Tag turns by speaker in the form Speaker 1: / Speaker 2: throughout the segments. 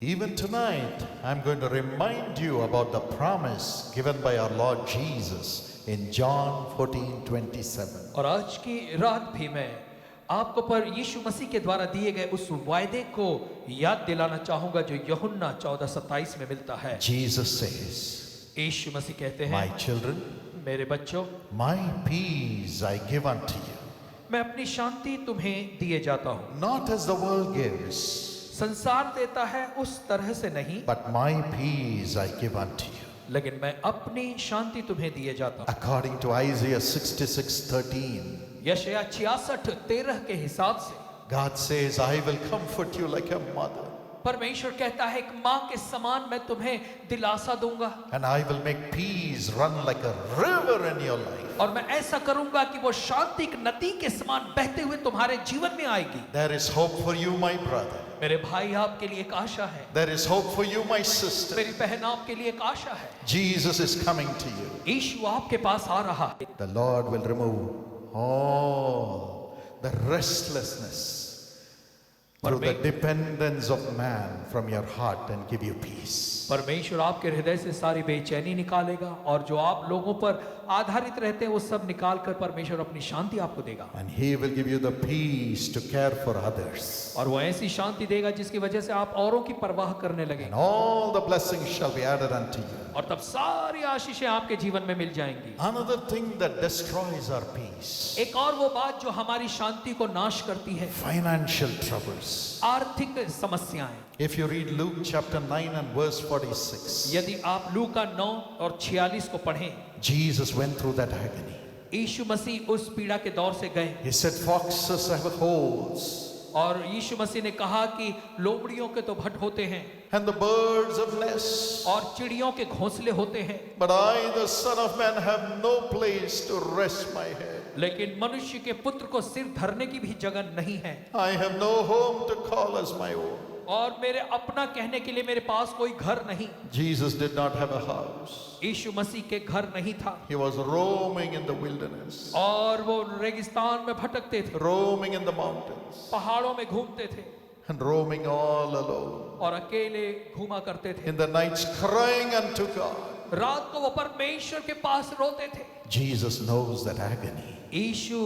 Speaker 1: Even tonight, I'm going to remind you about the promise given by our Lord Jesus in John 14:27.
Speaker 2: और आज की रात भी मैं आपको पर यीशु मसीह के द्वारा दिए गए उस वायदे को याद दिलाना चाहूंगा जो यूहन्ना 14:27 में मिलता है।
Speaker 1: Jesus says,
Speaker 2: यीशु मसीह कहते हैं,
Speaker 1: My children,
Speaker 2: मेरे बच्चों,
Speaker 1: my peace I give unto you,
Speaker 2: मैं अपनी शांति तुम्हें दिए जाता हूँ।
Speaker 1: not as the world gives,
Speaker 2: संसार देता है उस तरह से नहीं,
Speaker 1: but my peace I give unto you.
Speaker 2: लेकिन मैं अपनी शांति तुम्हें दिए जाता हूँ।
Speaker 1: According to Isaiah 66:13,
Speaker 2: यशायाह 66:13 के हिसाब से
Speaker 1: God says, I will comfort you like a mother,
Speaker 2: परमेश्वर कहता है, एक माँ के समान मैं तुम्हें दिलासा दूंगा
Speaker 1: and I will make peace run like a river in your life.
Speaker 2: और मैं ऐसा करूंगा कि वो शांति एक नदी के समान बहते हुए तुम्हारे जीवन में आएगी।
Speaker 1: There is hope for you, my brother.
Speaker 2: मेरे भाई, आपके लिए एक आशा है।
Speaker 1: There is hope for you, my sister.
Speaker 2: मेरी बहन, आपके लिए एक आशा है।
Speaker 1: Jesus is coming to you.
Speaker 2: यीशु आपके पास आ रहा है।
Speaker 1: The Lord will remove all the restlessness through the dependence of man from your heart and give you peace.
Speaker 2: परमेश्वर आपके हृदय से सारी बेचैनी निकालेगा और जो आप लोगों पर आधारित रहते हैं वो सब निकाल कर परमेश्वर अपनी शांति आपको देगा।
Speaker 1: And He will give you the peace to care for others.
Speaker 2: और वो ऐसी शांति देगा जिसकी वजह से आप औरों की परवाह करने लगेंगे।
Speaker 1: And all the blessings shall be added unto you.
Speaker 2: और तब सारी आशीषें आपके जीवन में मिल जाएंगी।
Speaker 1: Another thing that destroys our peace,
Speaker 2: एक और वो बात जो हमारी शांति को नाश करती है,
Speaker 1: financial troubles.
Speaker 2: आर्थिक समस्याएं।
Speaker 1: If you read Luke chapter 9 and verse 46,
Speaker 2: यदि आप लूका 9 और 46 को पढ़ें,
Speaker 1: Jesus went through that agony.
Speaker 2: यीशु मसीह उस पीड़ा के दौर से गए
Speaker 1: He said, foxes have holes
Speaker 2: और यीशु मसीह ने कहा कि लोमड़ियों के तो भट होते हैं
Speaker 1: and the birds have nests,
Speaker 2: और चिड़ियों के घोंसले होते हैं,
Speaker 1: but I, the Son of Man, have no place to rest my head.
Speaker 2: लेकिन मनुष्य के पुत्र को सिर धरने की भी जगह नहीं है
Speaker 1: I have no home to call as my own.
Speaker 2: और मेरे अपना कहने के लिए मेरे पास कोई घर नहीं।
Speaker 1: Jesus did not have a house.
Speaker 2: यीशु मसीह के घर नहीं था
Speaker 1: He was roaming in the wilderness,
Speaker 2: और वो रेगिस्तान में भटकते थे,
Speaker 1: roaming in the mountains,
Speaker 2: पहाड़ों में घूमते थे
Speaker 1: and roaming all alone.
Speaker 2: और अकेले घूमा करते थे।
Speaker 1: In the nights crying unto God.
Speaker 2: रात को वो परमेश्वर के पास रोते थे।
Speaker 1: Jesus knows that agony.
Speaker 2: यीशु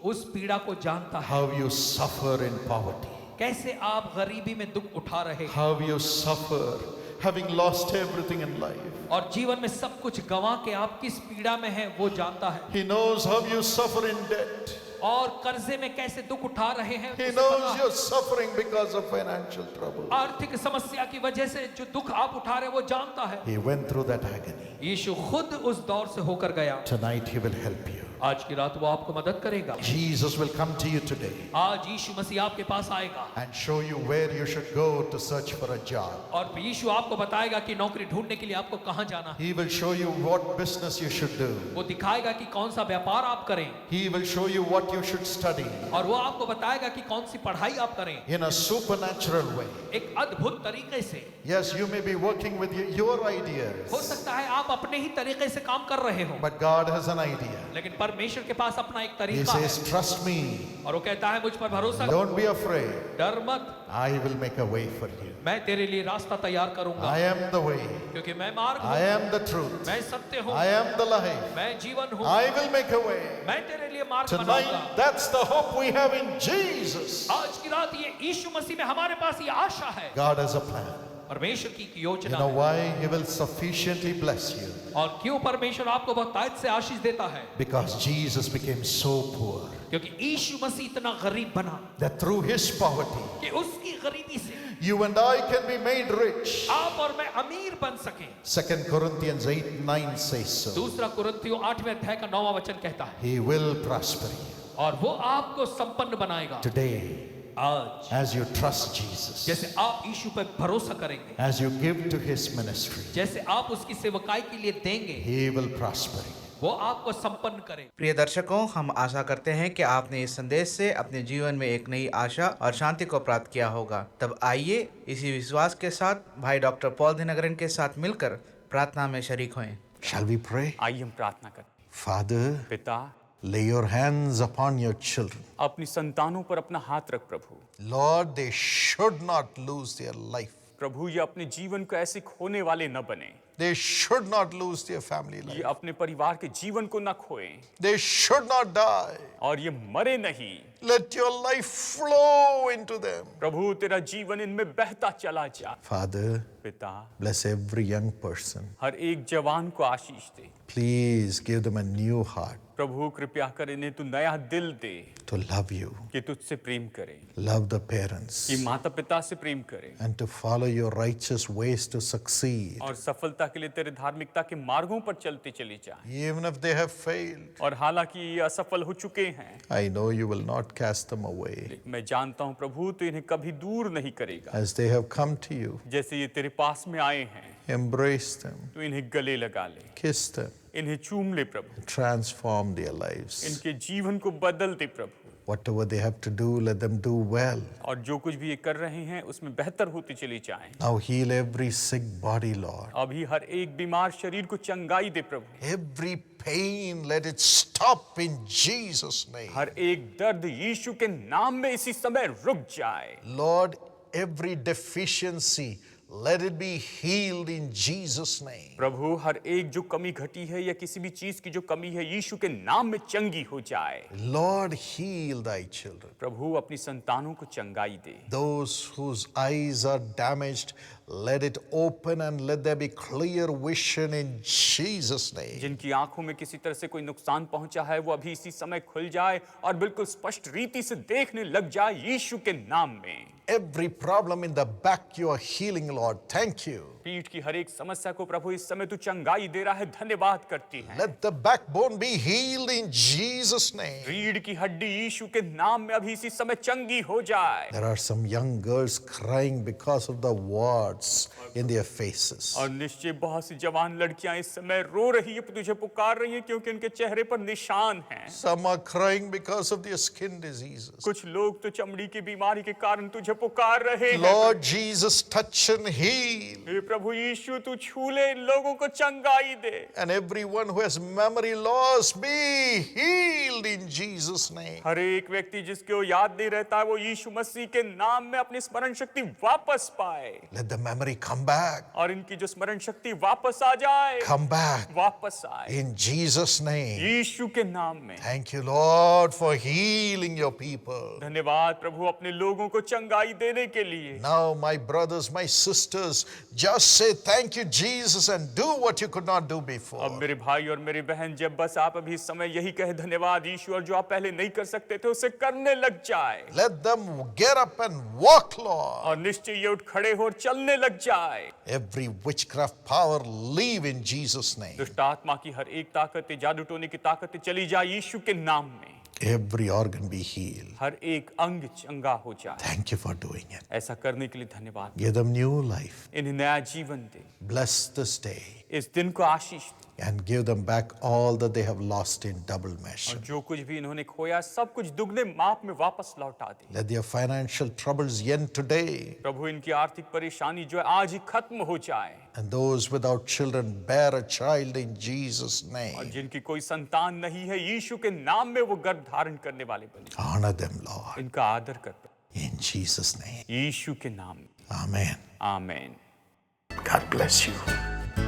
Speaker 2: उस पीड़ा को जानता है,
Speaker 1: How you suffer in poverty.
Speaker 2: कैसे आप गरीबी में दुख उठा रहे हैं
Speaker 1: How you suffer having lost everything in life.
Speaker 2: और जीवन में सब कुछ गंवा के आप किस पीड़ा में हैं वो जानता है।
Speaker 1: He knows how you suffer in debt.
Speaker 2: और कर्जे में कैसे दुख उठा रहे हैं
Speaker 1: He
Speaker 2: उसे पता
Speaker 1: knows
Speaker 2: है।
Speaker 1: you're suffering because of financial trouble.
Speaker 2: आर्थिक समस्या की वजह से जो दुख आप उठा रहे हैं वो जानता है।
Speaker 1: He went through that agony.
Speaker 2: यीशु खुद उस दौर से होकर गया।
Speaker 1: Tonight He will help you.
Speaker 2: आज की रात वो आपको मदद करेगा।
Speaker 1: Jesus will come to you today
Speaker 2: आज यीशु मसीह आपके पास आएगा
Speaker 1: and show you where you should go to search for a job.
Speaker 2: और यीशु आपको बताएगा कि नौकरी ढूंढने के लिए आपको कहाँ जाना है।
Speaker 1: He will show you what business you should do.
Speaker 2: वो दिखाएगा कि कौन सा व्यापार आप करें
Speaker 1: He will show you what you should study
Speaker 2: और वो आपको बताएगा कि कौन सी पढ़ाई आप करें
Speaker 1: in a supernatural way.
Speaker 2: एक अद्भुत तरीके से।
Speaker 1: Yes, you may be working with your ideas,
Speaker 2: हो सकता है आप अपने ही तरीके से काम कर रहे हो,
Speaker 1: but God has an idea.
Speaker 2: लेकिन परमेश्वर के पास अपना एक
Speaker 1: He
Speaker 2: तरीका है
Speaker 1: says, trust me.
Speaker 2: और वो कहता है मुझ पर भरोसा कर,
Speaker 1: Don't be afraid.
Speaker 2: डर मत,
Speaker 1: I will make a way for you.
Speaker 2: मैं तेरे लिए रास्ता तैयार करूंगा
Speaker 1: I am the way.
Speaker 2: क्योंकि मैं मार्ग
Speaker 1: I
Speaker 2: हूँ,
Speaker 1: am the truth.
Speaker 2: मैं सत्य हूँ,
Speaker 1: I am the life.
Speaker 2: मैं जीवन हूँ,
Speaker 1: I will make a way.
Speaker 2: मैं तेरे लिए मार्ग बनाऊंगा।
Speaker 1: Tonight, that's the hope we have in Jesus.
Speaker 2: आज की रात ये यीशु मसीह में हमारे पास ये आशा है।
Speaker 1: God has a plan.
Speaker 2: परमेश्वर की एक
Speaker 1: You
Speaker 2: योजना
Speaker 1: know
Speaker 2: है।
Speaker 1: why? He will sufficiently bless you.
Speaker 2: और क्यों परमेश्वर आपको बहुतायत से आशीष देता है?
Speaker 1: Because Jesus became so poor
Speaker 2: क्योंकि यीशु मसीह इतना गरीब बना
Speaker 1: that through His poverty,
Speaker 2: कि उसकी गरीबी से
Speaker 1: you and I can be made rich.
Speaker 2: आप और मैं अमीर बन सकें।
Speaker 1: 2 Corinthians 8:9 says so.
Speaker 2: दूसरा कुरिन्थियों 8वें अध्याय का 9वां वचन कहता है,
Speaker 1: He will prosper you.
Speaker 2: और वो आपको संपन्न बनाएगा।
Speaker 1: Today,
Speaker 2: आज
Speaker 1: as you trust Jesus,
Speaker 2: जैसे आप यीशु पर भरोसा करेंगे,
Speaker 1: as you give to His ministry,
Speaker 2: जैसे आप उसकी सेवकाई के लिए देंगे,
Speaker 1: He will prosper you.
Speaker 2: वो आपको संपन्न करे।
Speaker 3: प्रिय दर्शकों, हम आशा करते हैं कि आपने इस संदेश से अपने जीवन में एक नई आशा और शांति को प्राप्त किया होगा। तब आइए इसी विश्वास के साथ भाई डॉक्टर पॉल दिनकरन के साथ मिलकर प्रार्थना में शरीक हों।
Speaker 1: Shall we pray?
Speaker 4: आइए हम प्रार्थना करें।
Speaker 1: Father,
Speaker 4: पिता,
Speaker 1: lay your hands upon your children.
Speaker 4: अपनी संतानों पर अपना हाथ रख प्रभु।
Speaker 1: Lord, they should not lose their life.
Speaker 4: प्रभु ये अपने जीवन को ऐसे खोने वाले न बने,
Speaker 1: They should not lose their family
Speaker 4: ये
Speaker 1: life.
Speaker 4: अपने परिवार के जीवन को न खोएं
Speaker 1: They should not die.
Speaker 4: और ये मरे नहीं।
Speaker 1: Let your life flow into them.
Speaker 4: प्रभु तेरा जीवन इनमें बहता चला जा।
Speaker 1: Father,
Speaker 4: पिता
Speaker 1: bless every young person.
Speaker 4: हर एक जवान को आशीष दे।
Speaker 1: Please give them a new heart
Speaker 4: प्रभु कृपया कर इन्हें तू नया दिल दे
Speaker 1: to love you,
Speaker 4: कि तुझसे प्रेम करे,
Speaker 1: love the parents,
Speaker 4: कि माता पिता से प्रेम करे
Speaker 1: and to follow your righteous ways to succeed.
Speaker 4: और सफलता के लिए तेरे धार्मिकता के मार्गों पर चलते चले जाएं।
Speaker 1: Even if they have failed,
Speaker 4: और हालांकि ये असफल हो चुके हैं,
Speaker 1: I know you will not cast them away.
Speaker 4: मैं जानता हूँ प्रभु तो इन्हें कभी दूर नहीं करेगा।
Speaker 1: As they have come to you,
Speaker 4: जैसे ये तेरे पास में आए हैं,
Speaker 1: embrace them,
Speaker 4: तो इन्हें गले लगा ले,
Speaker 1: kiss them,
Speaker 4: इन्हें चूम ले प्रभु,
Speaker 1: transform their lives.
Speaker 4: इनके जीवन को बदल दे प्रभु,
Speaker 1: Whatever they have to do, let them do well.
Speaker 4: और जो कुछ भी ये कर रहे हैं उसमें बेहतर होते चले जाएं।
Speaker 1: Now heal every sick body, Lord.
Speaker 4: अभी हर एक बीमार शरीर को चंगाई दे प्रभु,
Speaker 1: Every pain, let it stop in Jesus' name.
Speaker 4: हर एक दर्द यीशु के नाम में इसी समय रुक जाए।
Speaker 1: Lord, every deficiency, let it be healed in Jesus' name.
Speaker 4: प्रभु हर एक जो कमी घटी है या किसी भी चीज की जो कमी है यीशु के नाम में चंगी हो जाए।
Speaker 1: Lord, heal thy children.
Speaker 4: प्रभु अपनी संतानों को चंगाई दे।
Speaker 1: Those whose eyes are damaged, let it open and let there be clear vision in Jesus' name.
Speaker 4: जिनकी आंखों में किसी तरह से कोई नुकसान पहुंचा है वो अभी इसी समय खुल जाए और बिल्कुल स्पष्ट रीति से देखने लग जाए यीशु के नाम में।
Speaker 1: Every problem in the back you are healing, Lord. Thank you.
Speaker 4: पीठ की हर एक समस्या को प्रभु इस समय तू चंगाई दे रहा है, धन्यवाद करती है।
Speaker 1: Let the backbone be healed in Jesus' name.
Speaker 4: रीढ़ की हड्डी यीशु के नाम में अभी इसी समय चंगी हो जाए।
Speaker 1: There are some young girls crying because of the warts in their faces.
Speaker 4: और निश्चय बहुत सी जवान लड़कियां इस समय रो रही है, तुझे पुकार रही है क्योंकि उनके चेहरे पर निशान हैं।
Speaker 1: Some are crying because of their skin diseases.
Speaker 4: कुछ लोग तो चमड़ी की बीमारी के कारण तुझे पुकार रहे हैं।
Speaker 1: Lord Jesus, touch and heal.
Speaker 4: हे प्रभु यीशु तू छू ले, इन लोगों को चंगाई दे।
Speaker 1: And everyone who has memory loss be healed in Jesus' name.
Speaker 4: हर एक व्यक्ति जिसको याद नहीं रहता है वो यीशु मसीह के नाम में अपनी स्मरण शक्ति वापस पाए।
Speaker 1: Let the memory come back.
Speaker 4: और इनकी जो स्मरण शक्ति वापस आ जाए,
Speaker 1: Come back
Speaker 4: वापस आए
Speaker 1: in Jesus' name.
Speaker 4: यीशु के नाम में।
Speaker 1: Thank you, Lord, for healing your people.
Speaker 4: धन्यवाद प्रभु अपने लोगों को चंगाई देने के लिए।
Speaker 1: Now, my brothers, my sisters, just say thank you, Jesus, and do what you could not do
Speaker 4: अब
Speaker 1: before.
Speaker 4: मेरे भाई और मेरी बहन, जब बस आप अभी इस समय यही कहे धन्यवाद यीशु, और जो आप पहले नहीं कर सकते थे उसे करने लग जाए।
Speaker 1: Let them get up and walk, Lord.
Speaker 4: और निश्चय ये उठ खड़े हो और चलने लग जाए।
Speaker 1: Every witchcraft power leave in Jesus' name.
Speaker 4: दुष्ट आत्मा की हर एक ताकतें, जादू टोने की ताकतें चली जाए यीशु के नाम में।
Speaker 1: Every organ be healed.
Speaker 4: हर एक अंग चंगा हो जाए।
Speaker 1: Thank you for doing it.
Speaker 4: ऐसा करने के लिए धन्यवाद।
Speaker 1: Give them new life.
Speaker 4: इन्हें नया जीवन दे,
Speaker 1: Bless this day
Speaker 4: इस दिन को आशीष दे,
Speaker 1: and give them back all that they have lost in double measure.
Speaker 4: और जो कुछ भी इन्होंने खोया सब कुछ दुगने माप में वापस लौटा दे।
Speaker 1: Let their financial troubles end today.
Speaker 4: प्रभु इनकी आर्थिक परेशानी जो है आज ही खत्म हो जाए।
Speaker 1: And those without children bear a child in Jesus'
Speaker 4: और
Speaker 1: name.
Speaker 4: जिनकी कोई संतान नहीं है यीशु के नाम में वो गर्भ धारण करने वाले बने।
Speaker 1: Honor them, Lord.
Speaker 4: इनका आदर कर
Speaker 1: In Jesus' name.
Speaker 4: यीशु के नाम में।
Speaker 1: Amen.
Speaker 4: आमीन।
Speaker 1: God bless you.